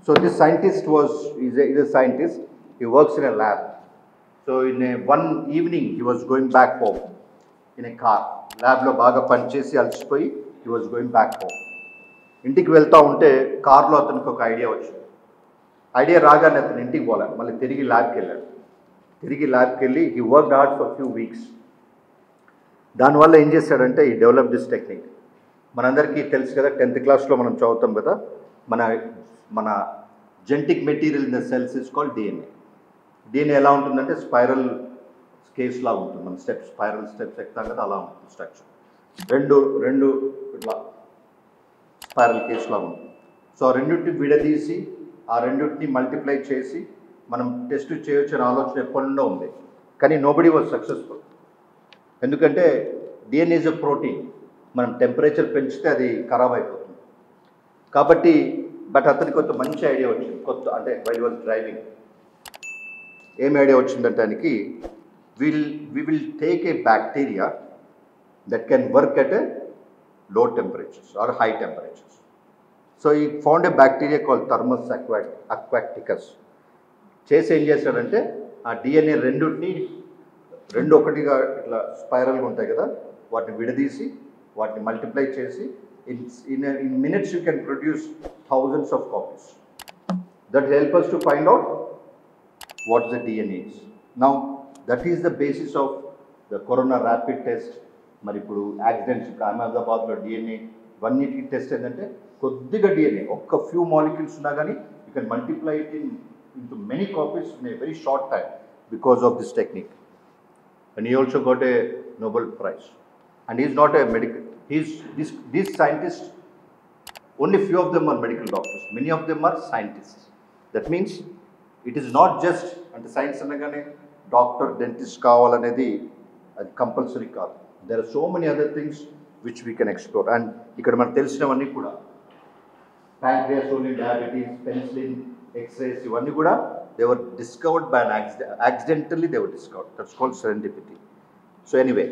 So this scientist is a scientist. He works in a lab. So one evening he was going back home in a car. Lab lo baga panchesi alchipoyi he was going back home. ఇంటికి వెళ్తూ ఉంటే కార్లో అతనికి ఒక idea వచ్చింది. Idea రాగానే అతను ఇంటికి పోలే, మళ్ళీ తిరిగి ల్యాబ్కి వెళ్ళాడు. తిరిగి ల్యాబ్కి వెళ్ళి he worked hard for few weeks. దానివల్ల ఏం చేశాడంటే ఈ డెవలప్ దిస్ టెక్నిక్. మనందరికీ తెలుసు కదా, 10th క్లాస్లో మనం చదువుతాం కదా, మన genetic material in the cells is called DNA. DNA ఎలా ఉంటుందంటే స్పైరల్ కేస్లా ఉంటుంది. మన స్పైరల్ స్టెప్స్ ఎక్కుతాం కదా, అలా ఉంటుంది స్ట్రక్చర్. రెండు ఇట్లా స్పైరల్ కేస్లా ఉంటుంది. సో ఆ రెండింటిని విడదీసి ఆ రెండింటిని మల్టిప్లై చేసి మనం టెస్ట్ చేయొచ్చు అనే ఆలోచన ఎప్పటి నుండో ఉంది. కానీ నోబడీ వాజ్ సక్సెస్ఫుల్. ఎందుకంటే డిఎన్ఏ ఇస్ అ ప్రోటీన్. మనం టెంపరేచర్ పెంచితే అది ఖరాబ్ అయిపోతుంది. కాబట్టి బట్ అతనికి కొంత మంచి ఐడియా వచ్చింది. అంటే వైల్ వాజ్ డ్రైవింగ్ ఏం ఐడియా వచ్చిందంటే ఆయనకి, we will take a bacteria that can work at a low temperatures or high temperatures. So he found a bacteria called Thermus aquaticus. చేసి ఏం చేశాడంటే ఆ డిఎన్ఏ రెండు ఒకటిగా ఇట్లా స్పైరల్గా ఉంటాయి కదా, వాటిని విడదీసి వాటిని మల్టిప్లై చేసి in minutes you can produce thousands of copies. That help us to find out what the DNA is. Now that is the basis of the corona rapid test. మరి ఇప్పుడు యాక్సిడెంట్స్, ఇప్పుడు అహ్మదాబాద్లో డిఎన్ఏ ఇవన్నిటికి test ఏంటంటే కొద్దిగా DNA ఒక్క few molecules ఉన్నా కానీ you can multiply it into many copies in a very short time because of this technique. And he also got a Nobel prize. And is not a medical, these scientist, only few of them are medical doctors, many of them are scientists. That means it is not just అంటే science అనగానే doctor, dentist కావాలనేది అది compulsory కాదు. There are so many other things which we can explore. And ఇక్కడ మనకు తెలిసినవన్నీ కూడా pancreas, diabetes, penicillin, x-rays, ఇవన్నీ కూడా they were discovered by an accidentally they were discovered. That's called serendipity. So anyway,